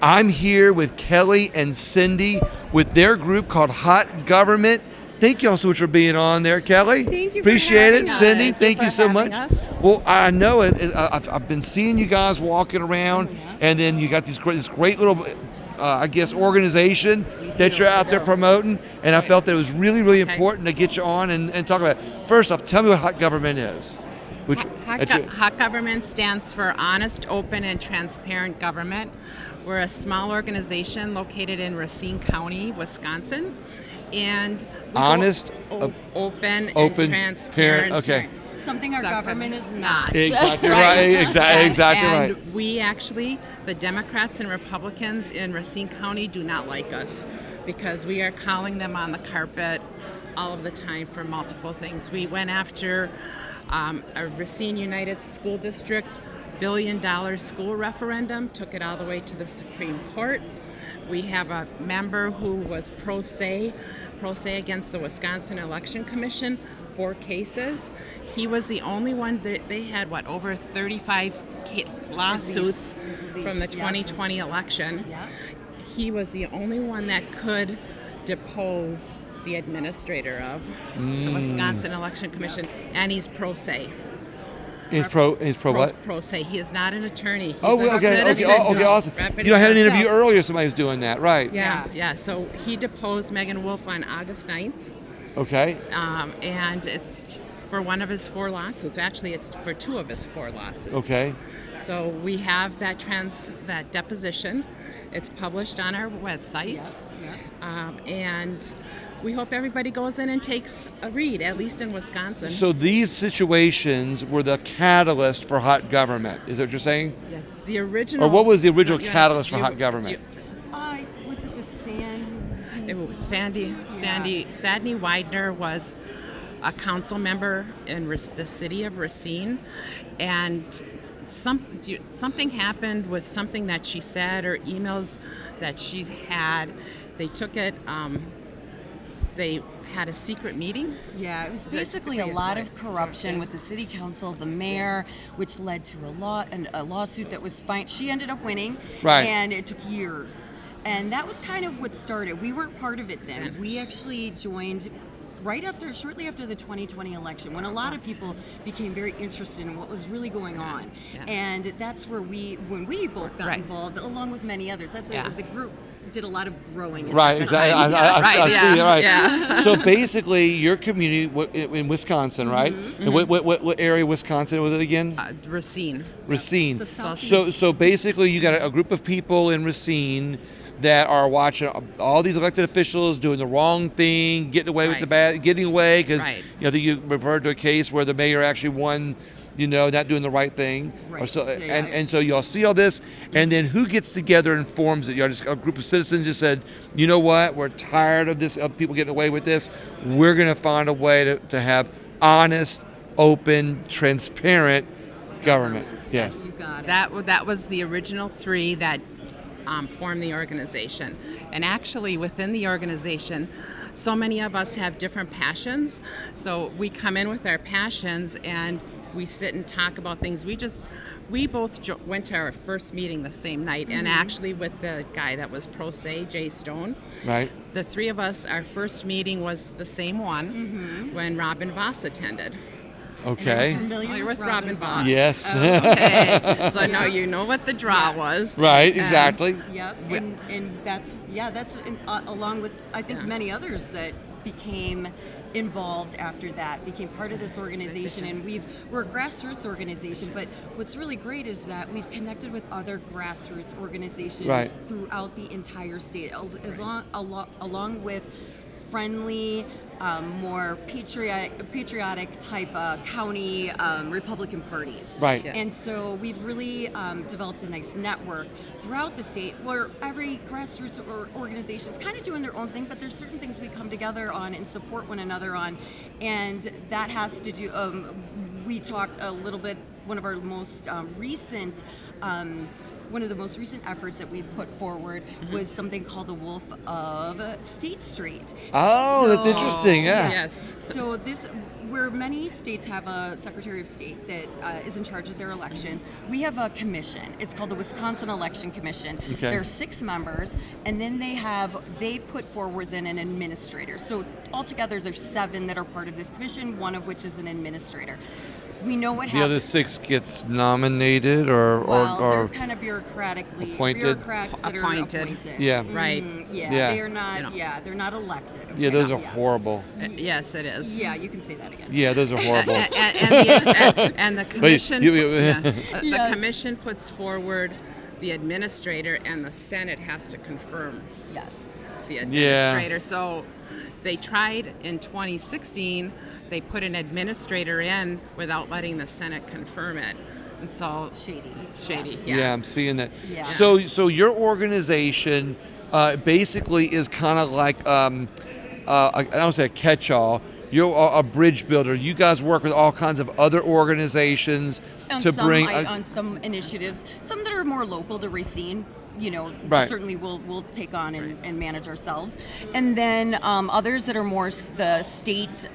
I'm here with Kelly and Cindy with their group called Hot Government. Thank you all so much for being on there, Kelly. Thank you for Appreciate having it, us. Cindy. Thank Thank you you for so having much. us. Well, I know it. I've been seeing you guys walking around, and then you got this great little, I guess, organization that you're out there promoting. And I felt that it was really, really important to get you on and talk about it. First off, tell me what Hot Government is. Hot Government stands for Honest, Open, and Transparent Government. We're a small organization located in Racine County, Wisconsin. And we Honest, open, open, and transparent. Okay. Something our government is not. Exactly right. Exactly right. And we actually, the Democrats and Republicans in Racine County do not like us because we are calling them on the carpet all of the time for multiple things. We went after a Racine United School District $1 billion school referendum, took it all the way to the Supreme Court. We have a member who was pro se against the Wisconsin Election Commission, 4 cases. He was the only one that they had, over 35 lawsuits from the 2020 election. Yeah. He was the only one that could depose the administrator of the Wisconsin Election Commission, and he's pro se. He's pro what? Pro se. He is not an attorney. He's Okay, awesome. I had an interview earlier. Somebody was doing that, right? Yeah. So he deposed Megan Wolf on August 9th. Okay. And it's for one of his 4 lawsuits. Actually, it's for 2 of his 4 lawsuits. Okay. So we have that deposition. It's published on our website. And we hope everybody goes in and takes a read, at least in Wisconsin. So these situations were the catalyst for Hot Government. Is that what you're saying? Yes. The original. Or what was the original catalyst for Hot Government? Was it the Sandy? It was Sadney Widener was a council member in the city of Racine, and something happened with something that she said or emails that she had. They took it. They had a secret meeting. Yeah, it was basically a lot of corruption with the city council, the mayor, which led to a lawsuit that was fine. She ended up winning, right, and it took years. And that was kind of what started. We weren't part of it then. We actually joined shortly after the 2020 election, when a lot of people became very interested in what was really going on. And that's where when we both got involved, along with many others. That's the group did a lot of growing. Right, exactly. I see. Right. Yeah. So basically, your community in Wisconsin, right? And what area of Wisconsin was it again? Racine. Racine. So So basically, you got a group of people in Racine that are watching all these elected officials doing the wrong thing, getting away with the bad, getting away because I think you referred to a case where the mayor actually won. Not doing the right thing. Right. And so y'all see all this, and then who gets together and forms it? Y'all just a group of citizens just said, you know what? We're tired of this, of people getting away with this. We're going to find a way to have honest, open, transparent government. Yes, you got it. That was the original 3 that formed the organization. And actually, within the organization, so many of us have different passions. So we come in with our passions and we sit and talk about things. We both went to our first meeting the same night, and actually with the guy that was pro se, Jay Stone. Right. The 3 of us, our first meeting was the same one when Robin Voss attended. Okay. Familiar with Robin Voss? Yes. Okay. So now you know what the draw was. Right. Exactly. Yep. And that's along with I think many others that became involved after that, became part of this organization, and we're a grassroots organization, but what's really great is that we've connected with other grassroots organizations throughout the entire state, along with friendly, more patriotic type county Republican parties. Right. Yes. And so we've really developed a nice network throughout the state where every grassroots organization is kind of doing their own thing, but there's certain things we come together on and support one another on. And that has to do, we talked a little bit, one of our most recent one of the most recent efforts that we put forward was something called the Wolf of State Street. Oh, that's So- interesting. Yeah. Yes. So this, where many states have a Secretary of State that is in charge of their elections, we have a commission. It's called the Wisconsin Election Commission. Okay. There are 6 members, and then they put forward then an administrator. So altogether, there's 7 that are part of this commission, one of which is an administrator. We know what The other happens. 6 gets nominated or They're kind of bureaucratically appointed? bureaucraats that Appointed. are appointed. Yeah. Right. Yeah, Yeah. they are not. They don't- Yeah, they're not elected. yeah, okay? those are horrible. Yes, it is. Yeah, you can say that again. Yeah, those are horrible. And the commission, you- the Yes. commission puts forward the administrator, and the Senate has to confirm Yes. the Yes. administrator. So they tried in 2016. They put an administrator in without letting the Senate confirm it, and so Shady. shady. Yes. Yeah, I'm seeing that. Yeah. So your organization basically is kind of like I don't say a catch-all. You're a bridge builder. You guys work with all kinds of other organizations On to some, bring. on some initiatives, some that are more local to Racine, Right. certainly we'll take on and manage ourselves. And then others that are more the state,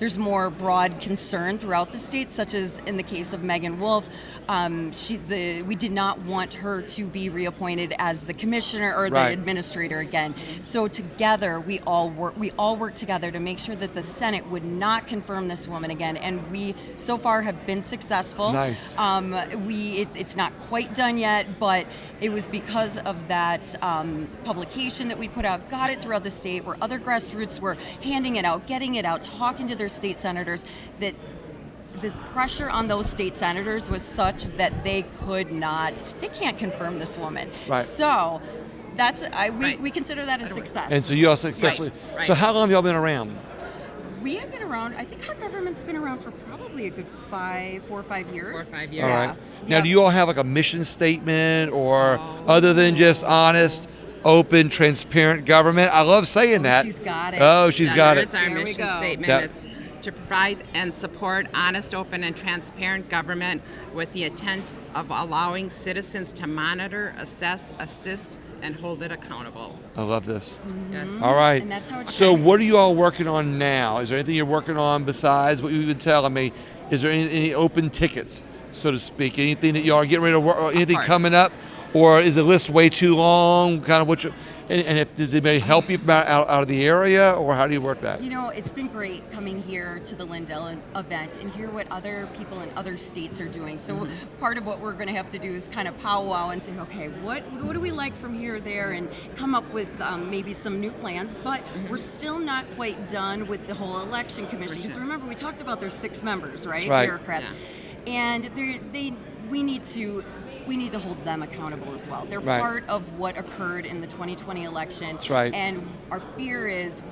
there's more broad concern throughout the state, such as in the case of Megan Wolf. We did not want her to be reappointed as the commissioner or the Right. administrator again. So together, we all work together to make sure that the Senate would not confirm this woman again. And we so far have been successful. Nice. It's not quite done yet, but it was because of that publication that we put out, got it throughout the state, where other grassroots were handing it out, getting it out, talking to their state senators, that the pressure on those state senators was such that they can't confirm this woman. Right. So Right. we consider that a success. And so you all successfully. Right. So how long have y'all been around? We have been around, I think our government's been around for probably a good 4 or 5 years. 4 or 5 years. All Yeah. right. Now, Yeah. do you all have like a mission statement, or other than just honest, open, transparent government? I love saying that. she's got it. Oh, she's Yeah, got there it. is our There we mission go. statement. Yep. It's to provide and support honest, open, and transparent government with the intent of allowing citizens to monitor, assess, assist, and hold it accountable. I love this. Yes. All right. And that's how it's So, done. what are you all working on now? Is there anything you're working on besides what you've been telling me? Is there any open tickets, so to speak? Anything that y'all are getting ready to work? Or anything course. coming up? Or is the list way too long? Kind of what you and if does anybody help you from out of the area, or how do you work that? It's been great coming here to the Lindell event and hear what other people in other states are doing. So part of what we're going to have to do is kind of powwow and say, okay, what do we like from here or there, and come up with maybe some new plans. But we're still not quite done with the whole election commission, because remember, we talked about there's 6 members, right? That's right. Bureaucrats, and we need to hold them accountable as well. They're Right. part of what occurred in the 2020 election. That's right. And our fear is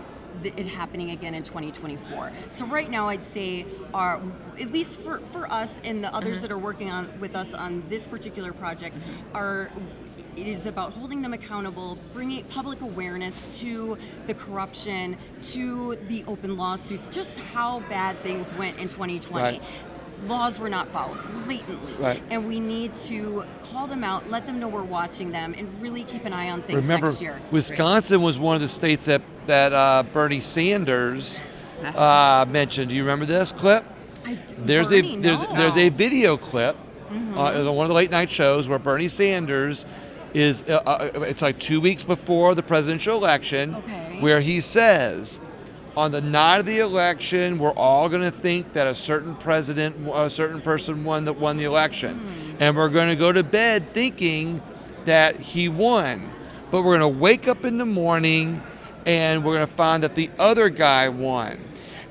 it happening again in 2024. So right now, I'd say at least for us and the others that are working with us on this particular project, it is about holding them accountable, bringing public awareness to the corruption, to the open lawsuits, just how bad things went in 2020. Right. Laws were not followed blatantly, Right. and we need to call them out, let them know we're watching them, and really keep an eye on things Remember, next year. Wisconsin was one of the states that Bernie Sanders mentioned. Do you remember this clip? There's Bernie, there's a video clip it was on one of the late night shows where Bernie Sanders is it's like 2 weeks before the presidential election, Okay. where he says, on the night of the election, we're all going to think that a certain person won the election, and we're going to go to bed thinking that he won, but we're going to wake up in the morning and we're going to find that the other guy won.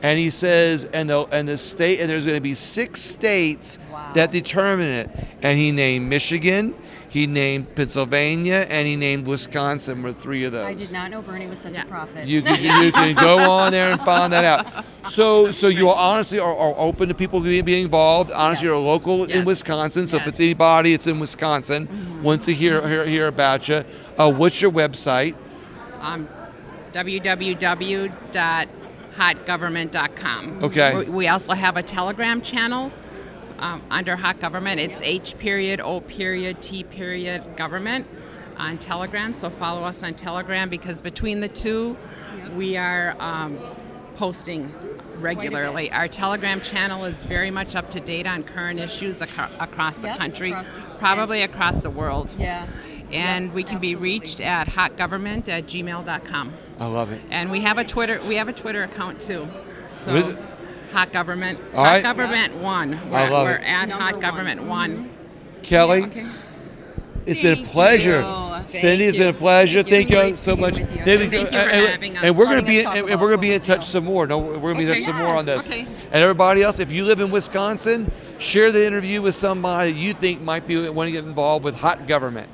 And he says, and there's going to be 6 states Wow. that determine it. And he named Michigan, he named Pennsylvania, and he named Wisconsin were 3 of those. I did not know Bernie was such a prophet. You can go on there and find that out. So you honestly are open to people being involved. Honestly, Yes. you're local in Yes. Wisconsin. So if Yes. it's anybody, it's in Wisconsin. Wants to hear about you. What's your website? www.hotgovernment.com. Okay. We also have a Telegram channel under Hot Government. It's H.O.T. government on Telegram. So follow us on Telegram, because between the two, we are posting regularly. Our Telegram channel is very much up to date on current issues across the country, probably across the world. Yeah. And we can be absolutely. reached at hotgovernment@gmail.com. I love it. And we have a Twitter account too. So What is it? Hot Government. All Hot right. Government 1. I love we're it. at Number Hot one. Government 1. Kelly, Okay. it's been a Thank pleasure. you. Cindy, it's you. been a pleasure. Thank you Great so being much. with you. Maybe- Thank you for and- having us. And we're going to Letting be us talk and about we're going to be in what we touch do. some more. No, we're going to be in touch Okay. some more on this. Okay. And everybody else, if you live in Wisconsin, share the interview with somebody you think might be want to get involved with Hot Government.